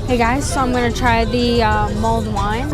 Hey guys, so I'm gonna try the mulled wine.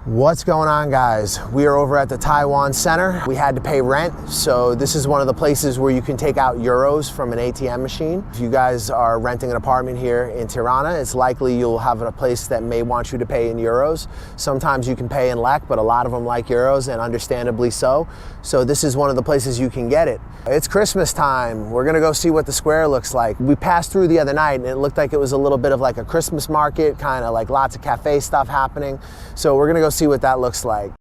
What's going on, guys? We are over at the Taiwan Center. We had to pay rent, so this is one of the places where you can take out euros from an ATM machine. If you guys are renting an apartment here in Tirana, it's likely you'll have a place that may want you to pay in euros. Sometimes you can pay in lek, but a lot of them like euros, and understandably so. So this is one of the places you can get it. It's Christmas time. We're gonna go see what the square looks like. We passed through the other night and it looked like it was a little bit of like a Christmas market, kind of like lots of cafe stuff happening. So we're gonna go see what that looks like.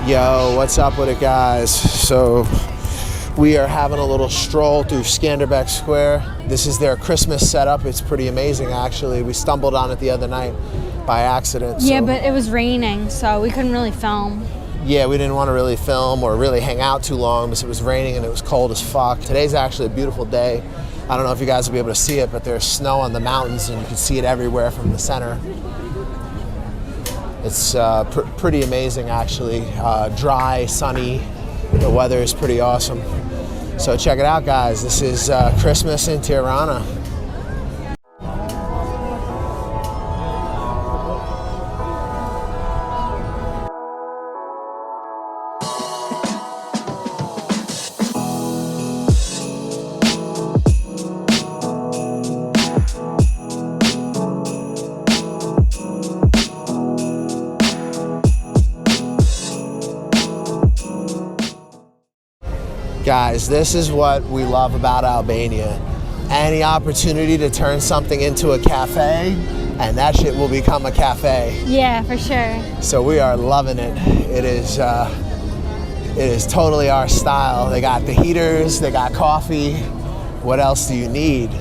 Yo, what's up with it, guys? So we are having a little stroll through Skanderbeg Square. This is their Christmas setup. It's pretty amazing, actually. We stumbled on it the other night by accident. Yeah, but it was raining, so we couldn't really film. Yeah, we didn't want to really film or really hang out too long because it was raining and it was cold as fuck. Today's actually a beautiful day. I don't know if you guys will be able to see it, but there's snow on the mountains and you can see it everywhere from the center. It's pretty amazing, actually. Dry, sunny. The weather is pretty awesome. So check it out, guys. This is Christmas in Tirana. Guys, this is what we love about Albania. Any opportunity to turn something into a cafe, and that shit will become a cafe. Yeah, for sure. So we are loving it. It is totally our style. They got the heaters, they got coffee. What else do you need?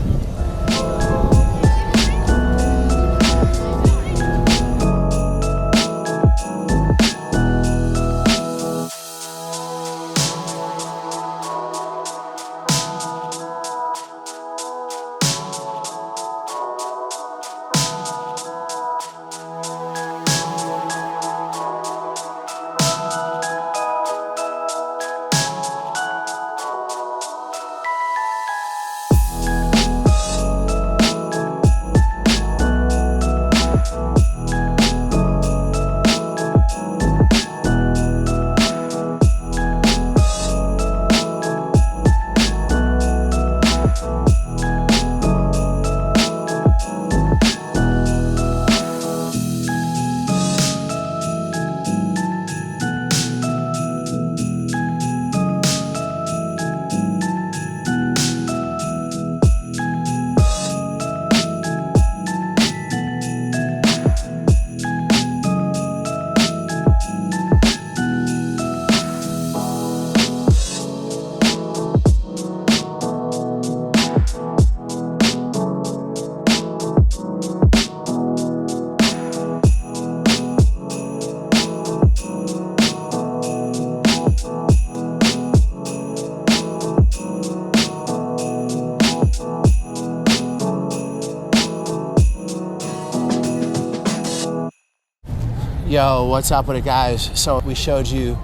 Yo, what's up with it, guys? So we showed you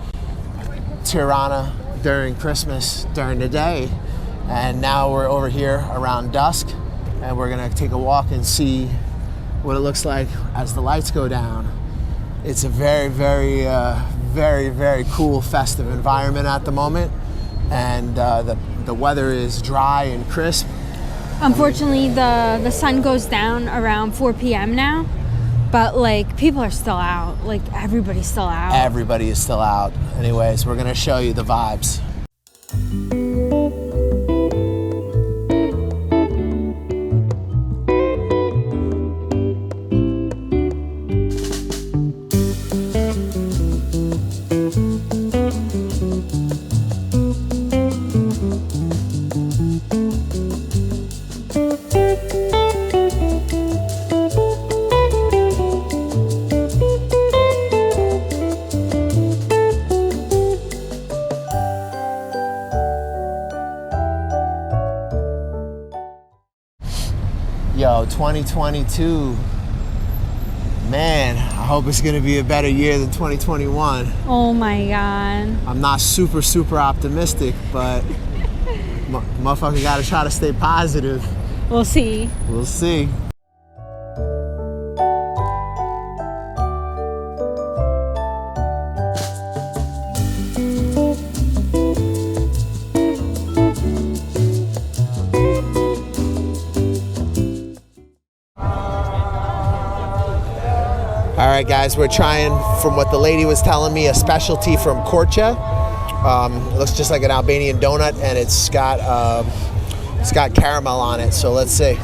Tirana during Christmas during the day, and now we're over here around dusk, and we're gonna take a walk and see what it looks like as the lights go down. It's a very, very, very cool festive environment at the moment, and the weather is dry and crisp. Unfortunately, the sun goes down around 4 p.m. now, but like people are still out. Like everybody's still out. Everybody is still out. Anyways, we're gonna show you the vibes. Yo, 2022, man, I hope it's gonna be a better year than 2021. Oh my God. I'm not super optimistic, but motherfucker gotta try to stay positive. We'll see. We'll see. All right, guys, we're trying, from what the lady was telling me, a specialty from Korça. It looks just like an Albanian donut, and it's got caramel on it. So let's see.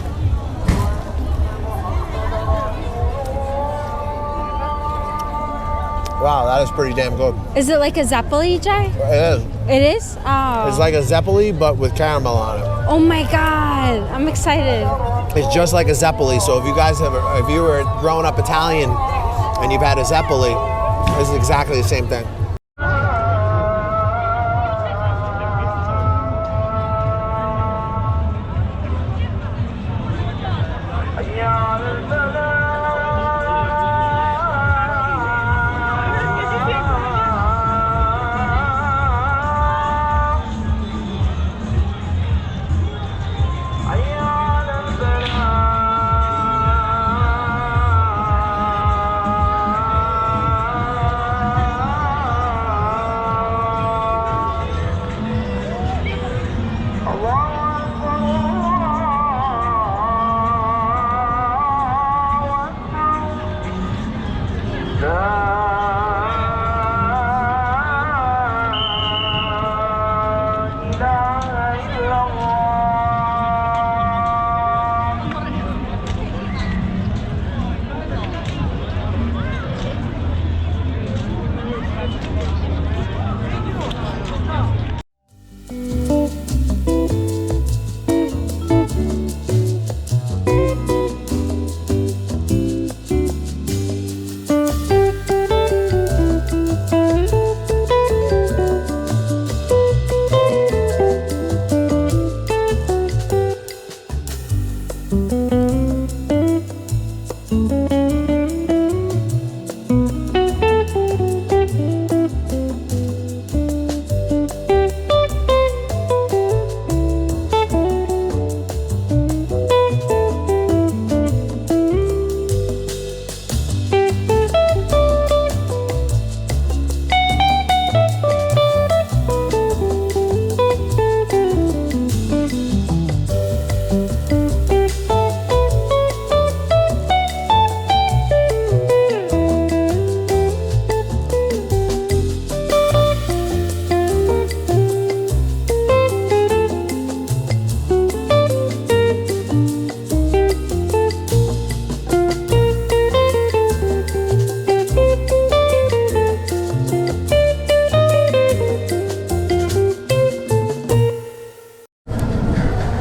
Wow, that is pretty damn good. Is it like a zeppeli, Jay? It is. It is? Oh. It's like a zeppeli, but with caramel on it. Oh my God, I'm excited. It's just like a zeppeli. So if you were growing up Italian and you've had a zeppeli, this is exactly the same thing.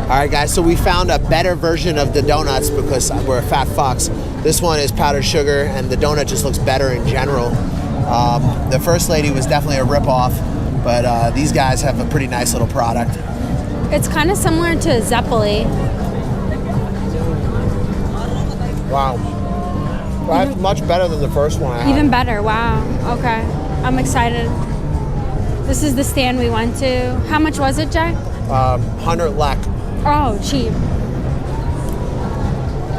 All right, guys, so we found a better version of the donuts because we're fat fucks. This one is powdered sugar, and the donut just looks better in general. The first lady was definitely a ripoff, but these guys have a pretty nice little product. It's kind of similar to zeppeli. Wow. That's much better than the first one I had. Even better, wow. Okay, I'm excited. This is the stand we went to. How much was it, Jay? 100 lek. Oh, cheap.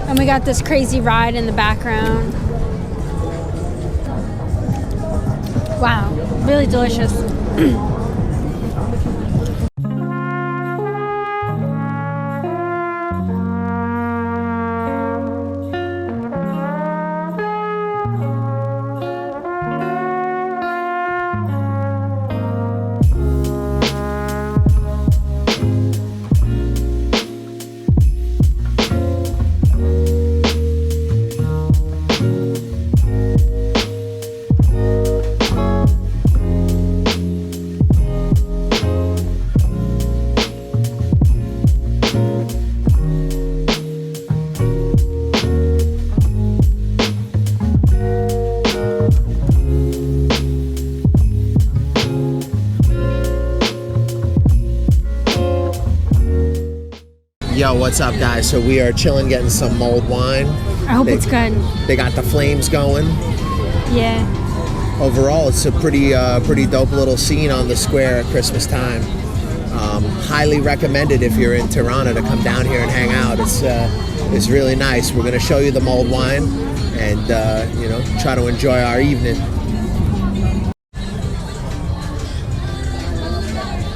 And we got this crazy ride in the background. Wow, really delicious. Yo, what's up, guys? So we are chilling, getting some mulled wine. I hope it's good. They got the flames going. Yeah. Overall, it's a pretty dope little scene on the square at Christmas time. Highly recommended if you're in Tirana to come down here and hang out. It's really nice. We're gonna show you the mulled wine and you know, try to enjoy our evening.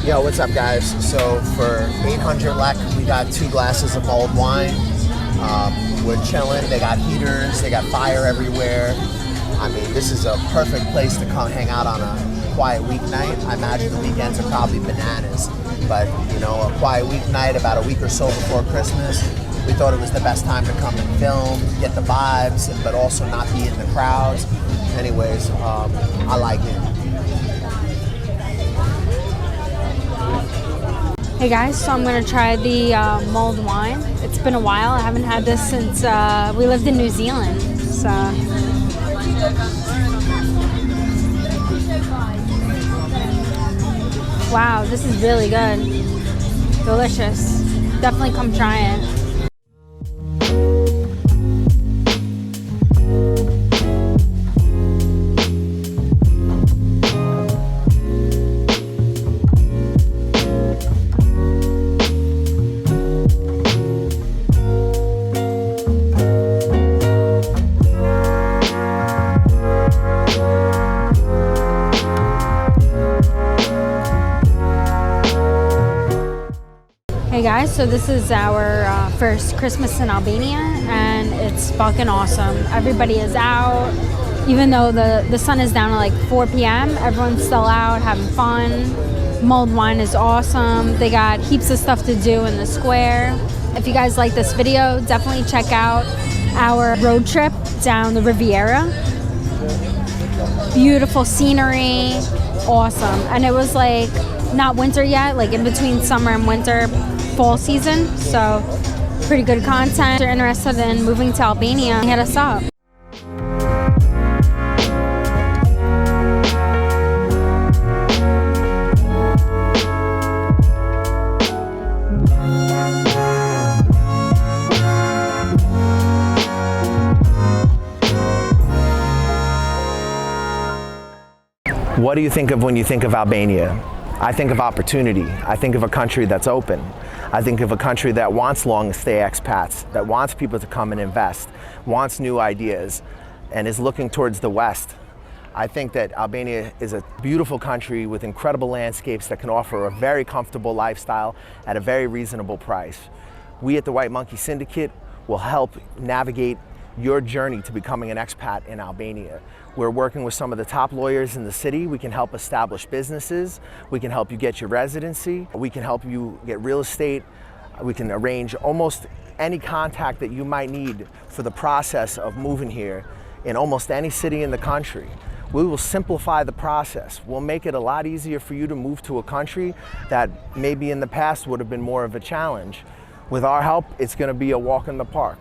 Yo, what's up, guys? So for 800 lek, we got 2 glasses of mulled wine. We're chilling. They got heaters. They got fire everywhere. I mean, this is a perfect place to come hang out on a quiet weeknight. I imagine the weekends are probably bananas, but you know, a quiet weeknight about a week or so before Christmas, we thought it was the best time to come and film, get the vibes, but also not be in the crowds. Anyways, I like it. Hey guys, so I'm gonna try the mulled wine. It's been a while. I haven't had this since we lived in New Zealand. So, wow, this is really good. Delicious. Definitely come try it. Hey guys, so this is our first Christmas in Albania and it's fucking awesome. Everybody is out. Even though the sun is down at like 4 p.m., everyone's still out having fun. Mulled wine is awesome. They got heaps of stuff to do in the square. If you guys like this video, definitely check out our road trip down the Riviera. Beautiful scenery, awesome. And it was like not winter yet, like in between summer and winter, fall season, so pretty good content. If you're interested in moving to Albania, hit us up. What do you think of when you think of Albania? I think of opportunity. I think of a country that's open. I think of a country that wants long-stay expats, that wants people to come and invest, wants new ideas, and is looking towards the West. I think that Albania is a beautiful country with incredible landscapes that can offer a very comfortable lifestyle at a very reasonable price. We at the White Monkey Syndicate will help navigate your journey to becoming an expat in Albania. We're working with some of the top lawyers in the city. We can help establish businesses. We can help you get your residency. We can help you get real estate. We can arrange almost any contact that you might need for the process of moving here in almost any city in the country. We will simplify the process. We'll make it a lot easier for you to move to a country that maybe in the past would have been more of a challenge. With our help, it's going to be a walk in the park.